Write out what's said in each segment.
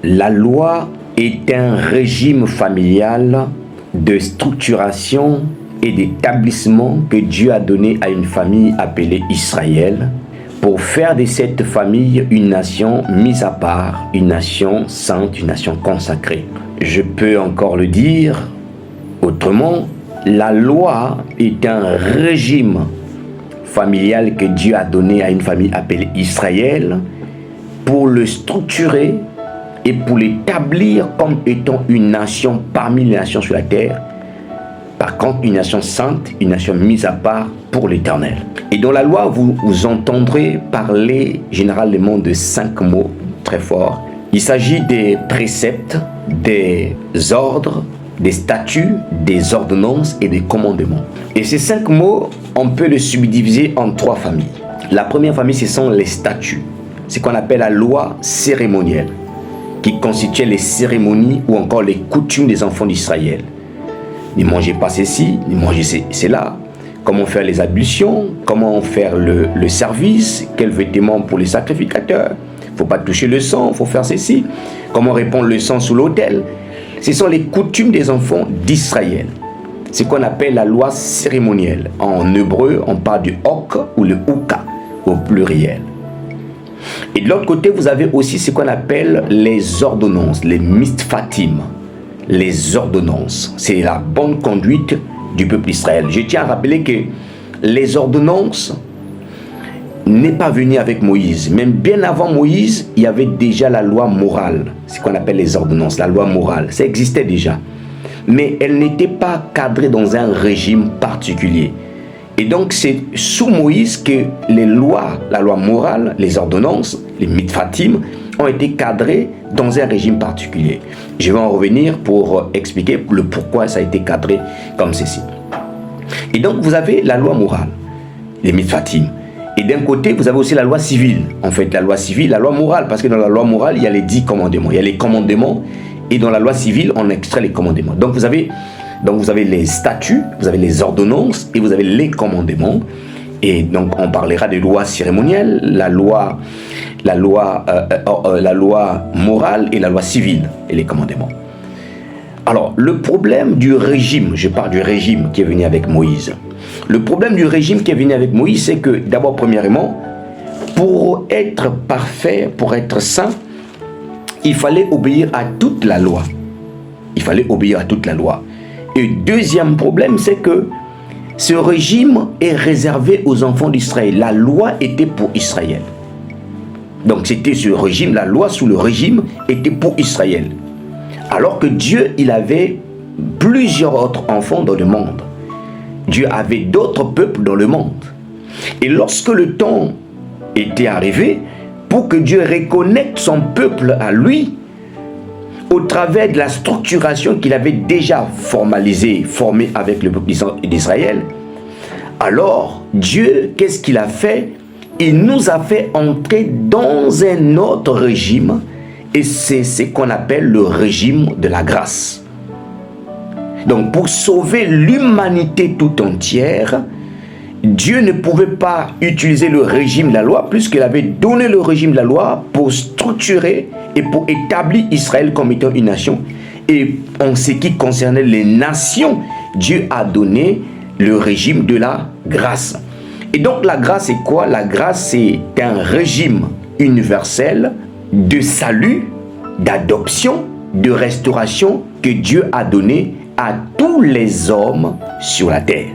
La loi est un régime familial de structuration et d'établissement que Dieu a donné à une famille appelée Israël pour faire de cette famille une nation mise à part, une nation sainte, une nation consacrée. Je peux encore le dire autrement, la loi est un régime familial que Dieu a donné à une famille appelée Israël pour le structurer et pour l'établir comme étant une nation parmi les nations sur la terre. Par contre, une nation sainte, une nation mise à part pour l'Éternel. Et dans la loi, vous entendrez parler généralement de 5 mots très forts. Il s'agit des préceptes, des ordres, des statuts, des ordonnances et des commandements. Et ces 5 mots, on peut les subdiviser en 3 familles. La première famille, ce sont les statuts. C'est ce qu'on appelle la loi cérémonielle, qui constituait les cérémonies ou encore les coutumes des enfants d'Israël. Ne mangez pas ceci, ne mangez cela. Comment faire les ablutions, comment faire le service, quels vêtements pour les sacrificateurs. Il ne faut pas toucher le sang, il faut faire ceci. Comment répandre le sang sous l'autel. Ce sont les coutumes des enfants d'Israël. C'est ce qu'on appelle la loi cérémonielle. En hébreu, on parle du hok ou le uka au pluriel. Et de l'autre côté, vous avez aussi ce qu'on appelle les ordonnances, les mistfatim. Les ordonnances, c'est la bonne conduite du peuple d'Israël. Je tiens à rappeler que les ordonnances n'est pas venu avec Moïse. Même bien avant Moïse, il y avait déjà la loi morale. C'est ce qu'on appelle les ordonnances, la loi morale. Ça existait déjà. Mais elle n'était pas cadrée dans un régime particulier. Et donc, c'est sous Moïse que les lois, la loi morale, les ordonnances, les mitfatim, ont été cadrées dans un régime particulier. Je vais en revenir pour expliquer le pourquoi ça a été cadré comme ceci. Et donc, vous avez la loi morale, les mitfatim. Et d'un côté, vous avez aussi la loi civile. En fait, la loi civile, la loi morale, parce que dans la loi morale, il y a les 10 commandements. Il y a les commandements, et dans la loi civile, on extrait les commandements. Donc, vous avez les statuts, vous avez les ordonnances, et vous avez les commandements. Et donc, on parlera des lois cérémonielles, la loi morale et la loi civile, et les commandements. Alors, le problème du régime, je parle du régime qui est venu avec Moïse. Le problème du régime qui est venu avec Moïse, c'est que, d'abord, premièrement, pour être parfait, pour être saint, il fallait obéir à toute la loi. Il fallait obéir à toute la loi. Et deuxième problème, c'est que ce régime est réservé aux enfants d'Israël. La loi était pour Israël. Donc c'était ce régime, la loi sous le régime était pour Israël. Alors que Dieu, il avait plusieurs autres enfants dans le monde. Dieu avait d'autres peuples dans le monde. Et lorsque le temps était arrivé, pour que Dieu reconnecte son peuple à lui, au travers de la structuration qu'il avait déjà formalisée, formée avec le peuple d'Israël, alors Dieu, qu'est-ce qu'il a fait? Il nous a fait entrer dans un autre régime, et c'est ce qu'on appelle le régime de la grâce. Donc pour sauver l'humanité tout entière, Dieu ne pouvait pas utiliser le régime de la loi puisqu'il avait donné le régime de la loi pour structurer et pour établir Israël comme étant une nation. Et en ce qui concernait les nations, Dieu a donné le régime de la grâce. Et donc la grâce c'est quoi? La grâce c'est un régime universel de salut, d'adoption, de restauration que Dieu a donné à tous les hommes sur la terre.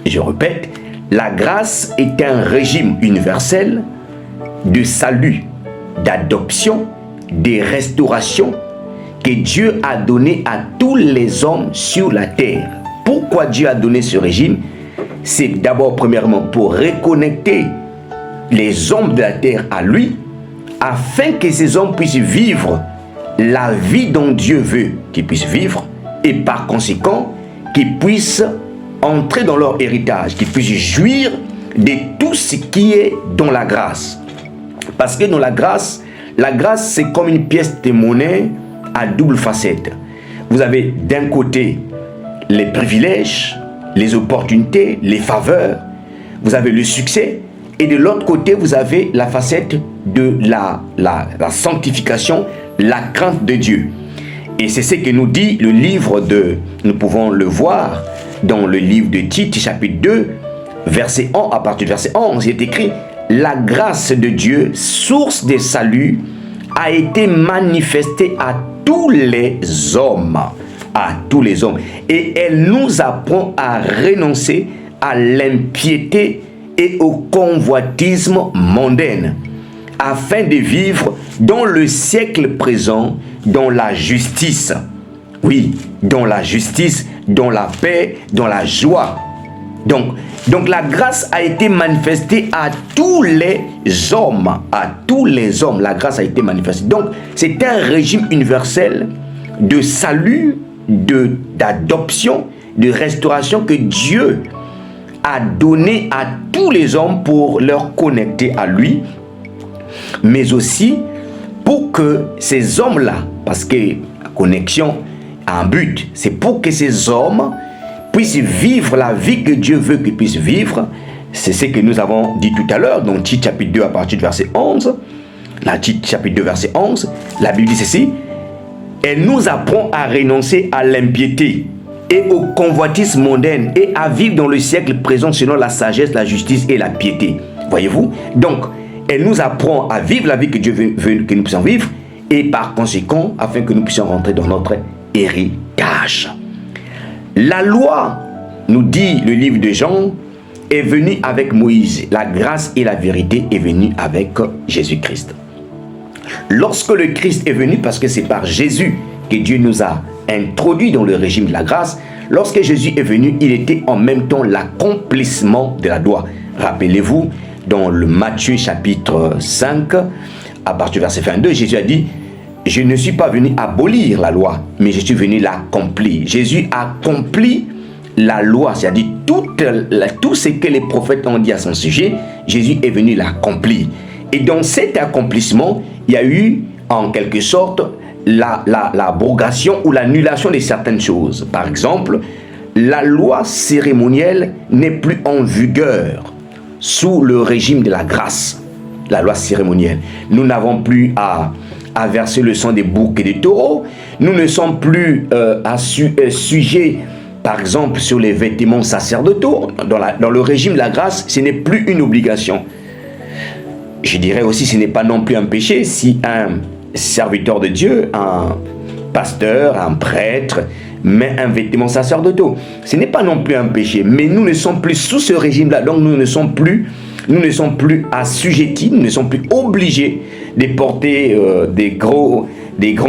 Je répète, la grâce est un régime universel de salut, d'adoption, de restauration que Dieu a donné à tous les hommes sur la terre. Pourquoi Dieu a donné ce régime? C'est d'abord, premièrement, pour reconnecter les hommes de la terre à lui, afin que ces hommes puissent vivre la vie dont Dieu veut qu'ils puissent vivre, et par conséquent, qu'ils puissent entrer dans leur héritage, qu'ils puissent jouir de tout ce qui est dans la grâce. Parce que dans la grâce c'est comme une pièce de monnaie à double facette. Vous avez d'un côté les privilèges, les opportunités, les faveurs, vous avez le succès, et de l'autre côté vous avez la facette de la sanctification, la crainte de Dieu. Et c'est ce que nous dit le livre nous pouvons le voir dans le livre de Tite, chapitre 2, verset 1, à partir du verset 11, il est écrit « La grâce de Dieu, source de salut, a été manifestée à tous les hommes. » À tous les hommes. Et elle nous apprend à renoncer à l'impiété et au convoitisme mondain, afin de vivre dans le siècle présent, dans la justice. Oui, dans la justice, dans la paix, dans la joie. Donc la grâce a été manifestée à tous les hommes. À tous les hommes, la grâce a été manifestée. Donc, c'est un régime universel de salut, d'adoption, de restauration que Dieu a donné à tous les hommes pour leur connecter à lui, mais aussi pour que ces hommes-là, parce que la connexion a un but, c'est pour que ces hommes puissent vivre la vie que Dieu veut qu'ils puissent vivre. C'est ce que nous avons dit tout à l'heure, dans Tite chapitre 2 à partir du verset 11. La Tite chapitre 2 verset 11, la Bible dit ceci: elle nous apprend à renoncer à l'impiété et au convoitisme mondain et à vivre dans le siècle présent selon la sagesse, la justice et la piété. Voyez-vous? Donc, elle nous apprend à vivre la vie que Dieu veut que nous puissions vivre, et par conséquent, afin que nous puissions rentrer dans notre héritage. La loi, nous dit le livre de Jean, est venue avec Moïse. La grâce et la vérité est venue avec Jésus-Christ. Lorsque le Christ est venu, parce que c'est par Jésus que Dieu nous a introduit dans le régime de la grâce, lorsque Jésus est venu, il était en même temps l'accomplissement de la loi. Rappelez-vous, dans le Matthieu chapitre 5, à partir du verset 22, Jésus a dit: je ne suis pas venu abolir la loi, mais je suis venu l'accomplir. Jésus accomplit la loi, c'est-à-dire tout ce que les prophètes ont dit à son sujet, Jésus est venu l'accomplir. Et dans cet accomplissement, il y a eu en quelque sorte l'abrogation ou l'annulation de certaines choses. Par exemple, la loi cérémonielle n'est plus en vigueur sous le régime de la grâce. La loi cérémonielle. Nous n'avons plus à verser le sang des boucs et des taureaux. Nous ne sommes plus sujets, par exemple, sur les vêtements sacerdotaux. Dans le régime de la grâce, ce n'est plus une obligation. Je dirais aussi, ce n'est pas non plus un péché si un serviteur de Dieu, un pasteur, un prêtre, met un vêtement sacerdotal. Ce n'est pas non plus un péché, mais nous ne sommes plus sous ce régime-là. Donc nous ne sommes plus assujettis, nous ne sommes plus obligés de porter des grands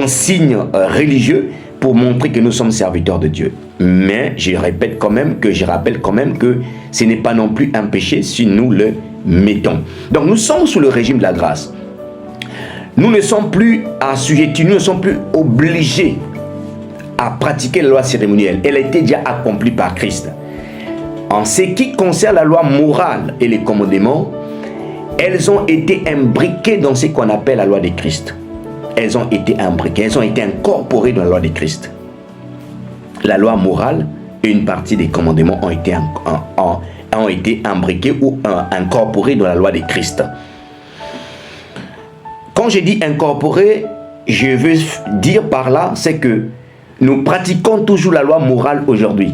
signes religieux pour montrer que nous sommes serviteurs de Dieu. Mais je rappelle quand même que ce n'est pas non plus un péché si nous le mettons. Donc nous sommes sous le régime de la grâce. Nous ne sommes plus assujettis, nous ne sommes plus obligés à pratiquer la loi cérémonielle. Elle a été déjà accomplie par Christ. En ce qui concerne la loi morale et les commandements, elles ont été imbriquées dans ce qu'on appelle la loi de Christ. Elles ont été imbriquées, elles ont été incorporées dans la loi de Christ. La loi morale et une partie des commandements ont été imbriqués ou incorporés dans la loi de Christ. Quand je dis incorporé, je veux dire par là, c'est que nous pratiquons toujours la loi morale aujourd'hui.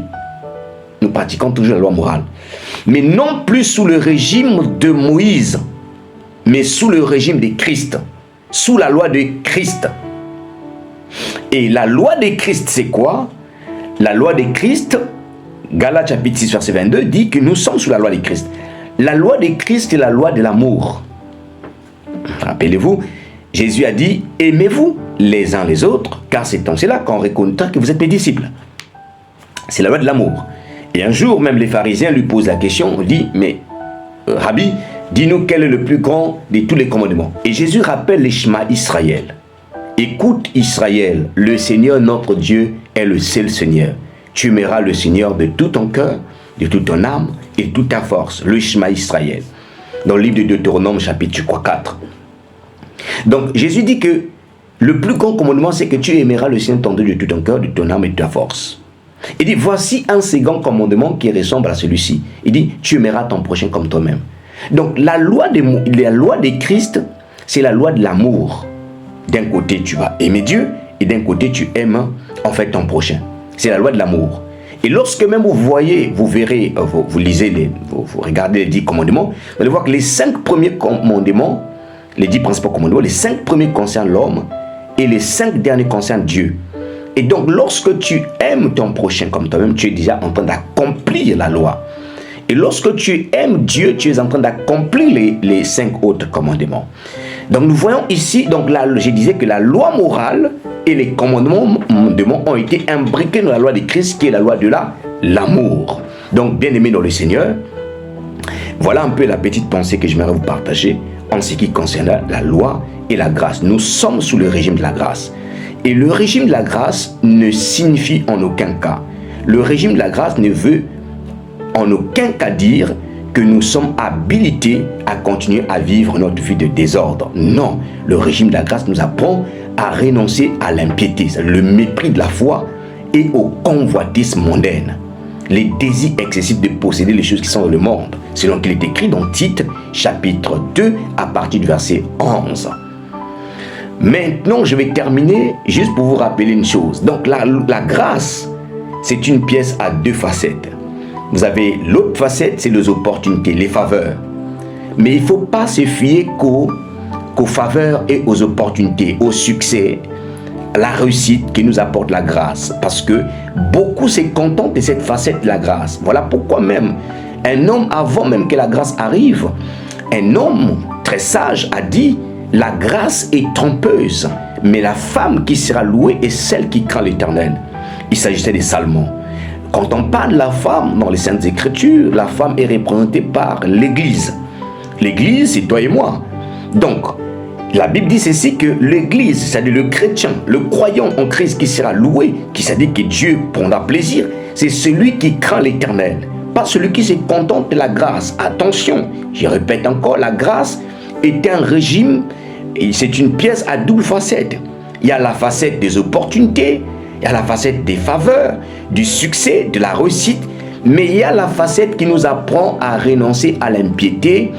Nous pratiquons toujours la loi morale. Mais non plus sous le régime de Moïse, mais sous le régime de Christ. Sous la loi de Christ. Et la loi de Christ, c'est quoi? La loi de Christ, Galates chapitre 6, verset 22, dit que nous sommes sous la loi de Christ. La loi de Christ est la loi de l'amour. Rappelez-vous, Jésus a dit, aimez-vous les uns les autres, car c'est en cela qu'on reconnaîtra que vous êtes mes disciples. C'est la loi de l'amour. Et un jour, même les pharisiens lui posent la question, on dit, mais Rabbi, dis-nous quel est le plus grand de tous les commandements. Et Jésus rappelle les Shema Israël. Écoute Israël, le Seigneur notre Dieu est le seul Seigneur. Tu aimeras le Seigneur de tout ton cœur, de toute ton âme et de toute ta force. Le Shema Israël. Dans le livre de Deutéronome, chapitre 4. Donc Jésus dit que le plus grand commandement, c'est que tu aimeras le Seigneur ton Dieu de tout ton cœur, de ton âme et de ta force. Il dit, voici un second commandement qui ressemble à celui-ci. Il dit, tu aimeras ton prochain comme toi-même. Donc la loi de Christ, c'est la loi de l'amour d'un côté tu vas aimer Dieu et d'un côté tu aimes en fait ton prochain. C'est la loi de l'amour. Et lorsque même vous voyez, vous verrez, vous lisez, vous regardez les 10 commandements, vous allez voir que les 5 premiers commandements, les 10 principaux commandements, les 5 premiers concernent l'homme et les 5 derniers concernent Dieu. Et donc lorsque tu aimes ton prochain comme toi-même, tu es déjà en train d'accomplir la loi. Et lorsque tu aimes Dieu, tu es en train d'accomplir les 5 autres commandements. Donc nous voyons ici, donc là, je disais que la loi morale et les commandements ont été imbriqués dans la loi de Christ, qui est la loi de l'amour. Donc, bien aimé dans le Seigneur, voilà un peu la petite pensée que j'aimerais vous partager en ce qui concerne la loi et la grâce. Nous sommes sous le régime de la grâce. Et le régime de la grâce ne signifie en aucun cas. Le régime de la grâce ne veut en aucun cas dire que nous sommes habilités à continuer à vivre notre vie de désordre. Non, le régime de la grâce nous apprend à renoncer à l'impiété, le mépris de la foi et au convoitisme mondain, les désirs excessifs de posséder les choses qui sont dans le monde, selon qu'il est écrit dans Tite, chapitre 2, à partir du verset 11. Maintenant, je vais terminer juste pour vous rappeler une chose. Donc, la grâce, c'est une pièce à 2 facettes. Vous avez l'autre facette, c'est les opportunités, les faveurs. Mais il ne faut pas se fier qu'aux faveurs et aux opportunités, au succès, à la réussite qui nous apporte la grâce. Parce que beaucoup se contentent de cette facette de la grâce. Voilà pourquoi même un homme, avant même que la grâce arrive, un homme très sage a dit « La grâce est trompeuse, mais la femme qui sera louée est celle qui craint l'Éternel. » Il s'agissait de Salomon. Quand on parle de la femme dans les Saintes Écritures, la femme est représentée par l'Église. L'Église, c'est toi et moi. Donc, la Bible dit ceci que l'Église, c'est-à-dire le chrétien, le croyant en Christ qui sera loué, qui c'est-à-dire que Dieu prendra plaisir, c'est celui qui craint l'Éternel, pas celui qui se contente de la grâce. Attention, je répète encore, la grâce est un régime, et c'est une pièce à double facette. Il y a la facette des opportunités, il y a la facette des faveurs, du succès, de la réussite, mais il y a la facette qui nous apprend à renoncer à l'impiété,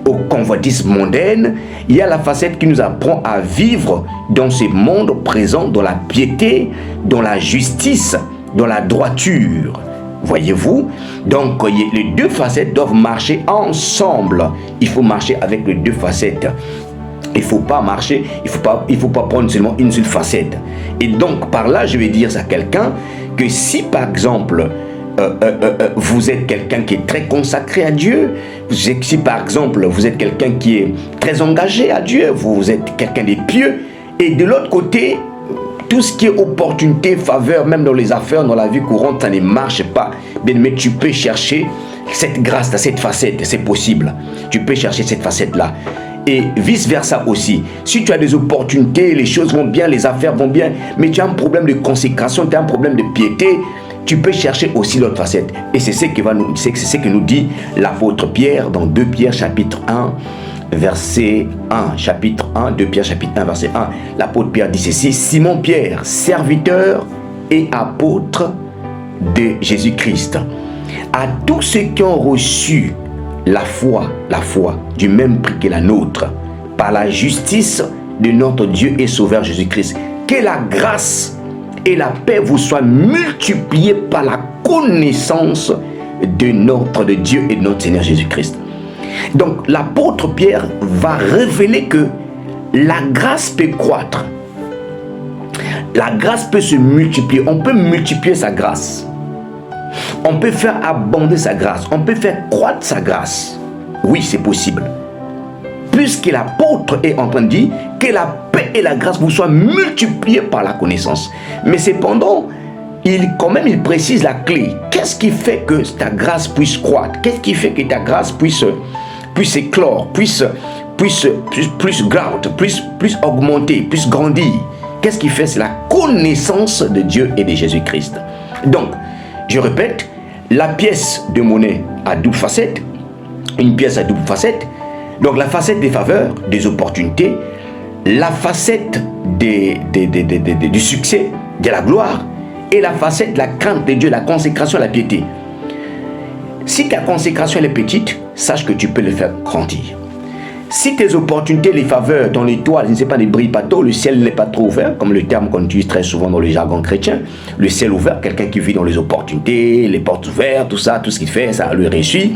au convoitisme mondain. Il y a la facette qui nous apprend à vivre dans ce monde présent, dans la piété, dans la justice, dans la droiture. Voyez-vous? Donc, les 2 facettes doivent marcher ensemble. Il faut marcher avec les 2 facettes. Il ne faut pas marcher, il faut pas prendre seulement une seule facette. Et donc, par là, je vais dire à quelqu'un que si, par exemple, vous êtes quelqu'un qui est très consacré à Dieu, si par exemple, vous êtes quelqu'un qui est très engagé à Dieu, vous êtes quelqu'un de pieux, et de l'autre côté, tout ce qui est opportunité, faveur, même dans les affaires, dans la vie courante, ça ne marche pas. Bien, mais tu peux chercher cette grâce, cette facette, c'est possible. Tu peux chercher cette facette-là. Et vice-versa aussi. Si tu as des opportunités, les choses vont bien, les affaires vont bien, mais tu as un problème de consécration, tu as un problème de piété, tu peux chercher aussi l'autre facette. Et c'est ce que nous dit l'apôtre Pierre dans 2 Pierre chapitre 1, verset 1. Chapitre 1, 2 Pierre chapitre 1, verset 1. L'apôtre Pierre dit ceci: Simon Pierre, serviteur et apôtre de Jésus-Christ, à tous ceux qui ont reçu la foi du même prix que la nôtre, par la justice de notre Dieu et Sauveur Jésus-Christ, que la grâce et la paix vous soient multipliées par la connaissance de Dieu et de notre Seigneur Jésus-Christ. Donc l'apôtre Pierre va révéler que la grâce peut croître, la grâce peut se multiplier, on peut multiplier sa grâce. On peut faire abonder sa grâce. On peut faire croître sa grâce. Oui, c'est possible. Puisque l'apôtre est en train de dire que la paix et la grâce vous soient multipliées par la connaissance. Mais cependant, il précise la clé. Qu'est-ce qui fait que ta grâce puisse croître? Qu'est-ce qui fait que ta grâce puisse éclore, puisse augmenter, puisse grandir? Qu'est-ce qui fait? C'est la connaissance de Dieu et de Jésus-Christ. Donc, je répète, la pièce de monnaie à double facette, une pièce à double facette, donc la facette des faveurs, des opportunités, la facette du succès, de la gloire, et la facette de la crainte de Dieu, la consécration, la piété. Si ta consécration elle est petite, sache que tu peux le faire grandir. Si tes opportunités, les faveurs, ton étoile, je ne sais pas, ne brille pas tôt, le ciel n'est pas trop ouvert, comme le terme qu'on utilise très souvent dans le jargon chrétien, le ciel ouvert, quelqu'un qui vit dans les opportunités, les portes ouvertes, tout ça, tout ce qu'il fait, ça lui réussit.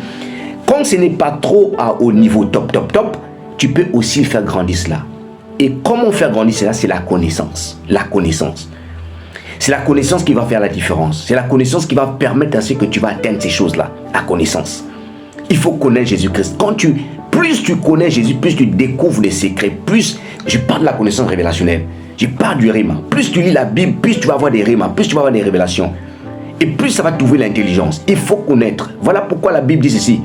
Comme ce n'est pas trop au niveau top, tu peux aussi faire grandir cela. Et comment faire grandir cela? C'est la connaissance. La connaissance. C'est la connaissance qui va faire la différence. C'est la connaissance qui va permettre à ce que tu vas atteindre ces choses-là. La connaissance. Il faut connaître Jésus-Christ. Plus tu connais Jésus, plus tu découvres les secrets, plus, je parle de la connaissance révélationnelle, je parle du rhéma. Plus tu lis la Bible, plus tu vas avoir des rhémas, plus tu vas avoir des révélations. Et plus ça va t'ouvrir l'intelligence. Il faut connaître. Voilà pourquoi la Bible dit ceci.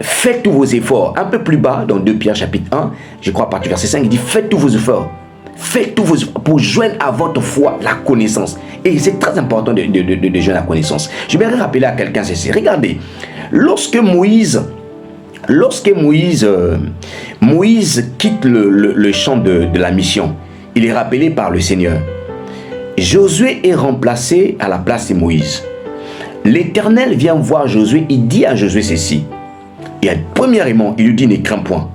Faites tous vos efforts. Un peu plus bas, dans 2 Pierre chapitre 1, je crois à partir du verset 5, il dit faites tous vos efforts. Faites tous vos efforts pour joindre à votre foi la connaissance. Et c'est très important de joindre la connaissance. Je vais rappeler à quelqu'un ceci. Regardez, lorsque Moïse quitte le champ de la mission, il est rappelé par le Seigneur. Josué est remplacé à la place de Moïse. L'Éternel vient voir Josué, il dit à Josué ceci. Et premièrement, il lui dit, ne crains point.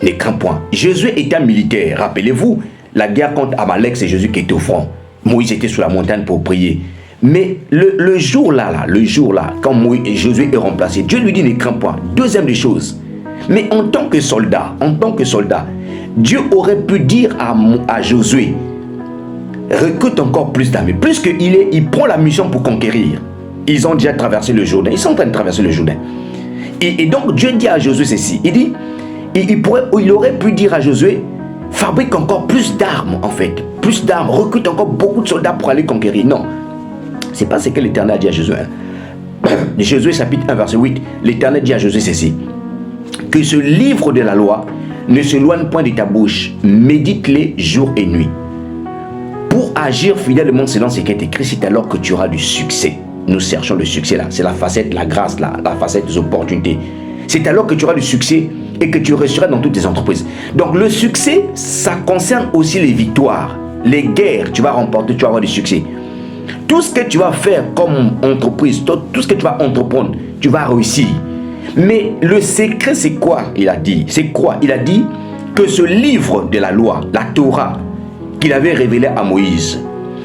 Ne crains point. Josué était un militaire. Rappelez-vous, la guerre contre Amalek, c'est Jésus qui était au front. Moïse était sur la montagne pour prier. Mais le jour là, quand Josué est remplacé, Dieu lui dit, ne crains point. Deuxième des choses. Mais en tant que soldat, Dieu aurait pu dire à Josué, recrute encore plus d'armées. Plus qu'il prend la mission pour conquérir. Ils ont déjà traversé le Jourdain. Ils sont en train de traverser le Jourdain. Et donc Dieu dit à Josué ceci. Il dit, il aurait pu dire à Josué, fabrique encore plus d'armes en fait. Plus d'armes, recrute encore beaucoup de soldats pour aller conquérir. Non. C'est pas ce que l'Éternel a dit à Josué. Josué chapitre 1 verset 8. L'Éternel dit à Josué ceci. Que ce livre de la loi ne s'éloigne point de ta bouche. Médite-les jour et nuit. Pour agir fidèlement selon ce qui est écrit, c'est alors que tu auras du succès. Nous cherchons le succès là. C'est la facette, la grâce là, la facette des opportunités. C'est alors que tu auras du succès et que tu réussiras dans toutes tes entreprises. Donc le succès, ça concerne aussi les victoires. Les guerres, tu vas remporter, tu vas avoir du succès. Tout ce que tu vas faire comme entreprise, tout ce que tu vas entreprendre, tu vas réussir. Mais le secret, c'est quoi? Il a dit. C'est quoi? Il a dit que ce livre de la loi, la Torah, qu'il avait révélé à Moïse,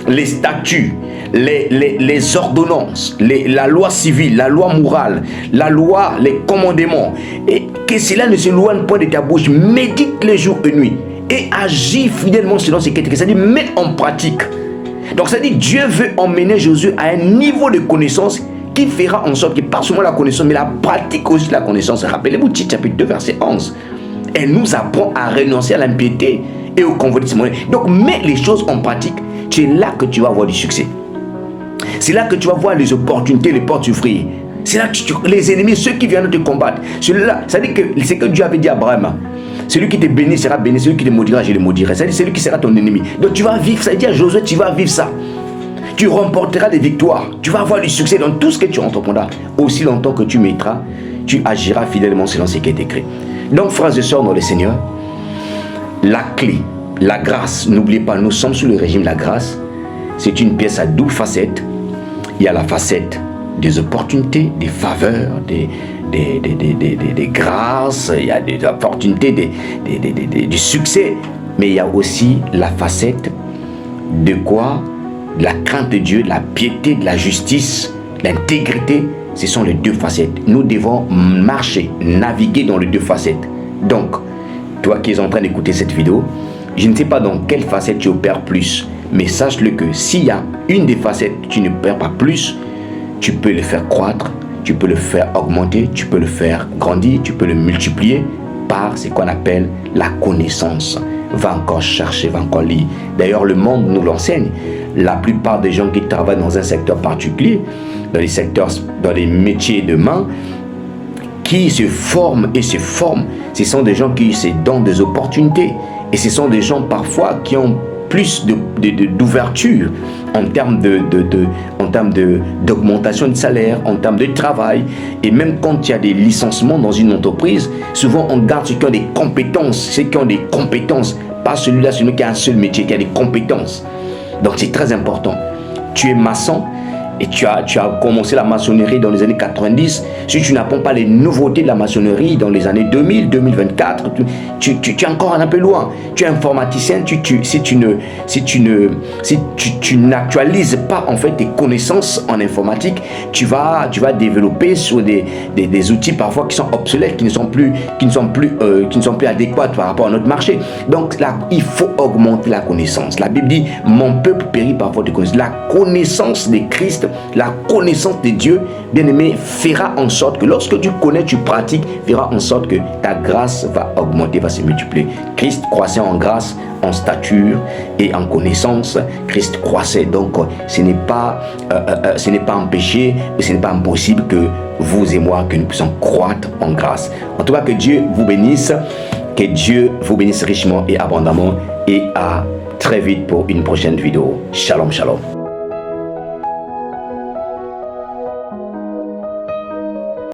les statuts, les ordonnances, la loi civile, la loi morale, la loi, les commandements, et que cela ne s'éloigne point de ta bouche, médite les jours et nuit, et agis fidèlement selon ce qui est écrit. C'est-à-dire, mets en pratique. Donc, c'est-à-dire, Dieu veut emmener Josué à un niveau de connaissance qui fera en sorte que, pas seulement la connaissance, mais la pratique aussi de la connaissance. Rappelez-vous, Tite chapitre 2, verset 11. Elle nous apprend à renoncer à l'impiété et au convoitisme. Donc, mets les choses en pratique. C'est là que tu vas avoir du succès. C'est là que tu vas voir les opportunités, les portes s'ouvrir. C'est là que les ennemis, ceux qui viennent te combattre. Celui-là, c'est-à-dire que c'est que Dieu avait dit à Abraham. Celui qui te bénit sera béni, celui qui te maudira, je le maudirai. C'est-à-dire celui qui sera ton ennemi. Donc tu vas vivre, c'est-à-dire Josué, tu vas vivre ça. Tu remporteras des victoires. Tu vas avoir du succès dans tout ce que tu entreprendras. Aussi longtemps que tu mettras, tu agiras fidèlement selon ce qui est écrit. Donc, frères et sœurs dans le Seigneur, la clé, la grâce, n'oubliez pas, nous sommes sous le régime de la grâce. C'est une pièce à double facette. Il y a la facette des opportunités, des faveurs, des grâces, il y a des opportunités, du succès. Mais il y a aussi la facette de quoi? De la crainte de Dieu, de la piété, de la justice, l'intégrité. Ce sont les deux facettes. Nous devons marcher, naviguer dans les deux facettes. Donc, toi qui es en train d'écouter cette vidéo, je ne sais pas dans quelle facette tu opères plus, mais sache-le que s'il y a une des facettes que tu ne perds pas plus, tu peux le faire croître, tu peux le faire augmenter, tu peux le faire grandir, tu peux le multiplier par ce qu'on appelle la connaissance. Va encore chercher, va encore lire. D'ailleurs, le monde nous l'enseigne. La plupart des gens qui travaillent dans un secteur particulier, dans les métiers de main, qui se forment, ce sont des gens qui se donnent des opportunités. Et ce sont des gens parfois qui ont plus d'ouverture en termes d'augmentation de salaire, en termes de travail. Et même quand il y a des licenciements dans une entreprise, souvent on garde ceux qui ont des compétences, pas celui-là, celui qui a un seul métier, qui a des compétences. Donc c'est très important. Tu es maçon et tu as commencé la maçonnerie dans les années 90, si tu n'apprends pas les nouveautés de la maçonnerie dans les années 2000, 2024, tu es encore un peu loin. Tu es informaticien, si tu n'actualises pas en fait tes connaissances en informatique, tu vas développer sur des outils parfois qui sont obsolètes, qui ne sont plus adéquats par rapport à notre marché. Donc là, il faut augmenter la connaissance. La Bible dit, mon peuple périt par faute de connaissance. La connaissance de Christ, la connaissance de Dieu, bien-aimé, fera en sorte que lorsque tu connais, tu pratiques, fera en sorte que ta grâce va augmenter, va se multiplier. Christ croissait en grâce, en stature et en connaissance. Christ croissait. Donc, ce n'est pas un péché, mais ce n'est pas impossible que vous et moi, que nous puissions croître en grâce. En tout cas, que Dieu vous bénisse, que Dieu vous bénisse richement et abondamment, et à très vite pour une prochaine vidéo. Shalom, shalom.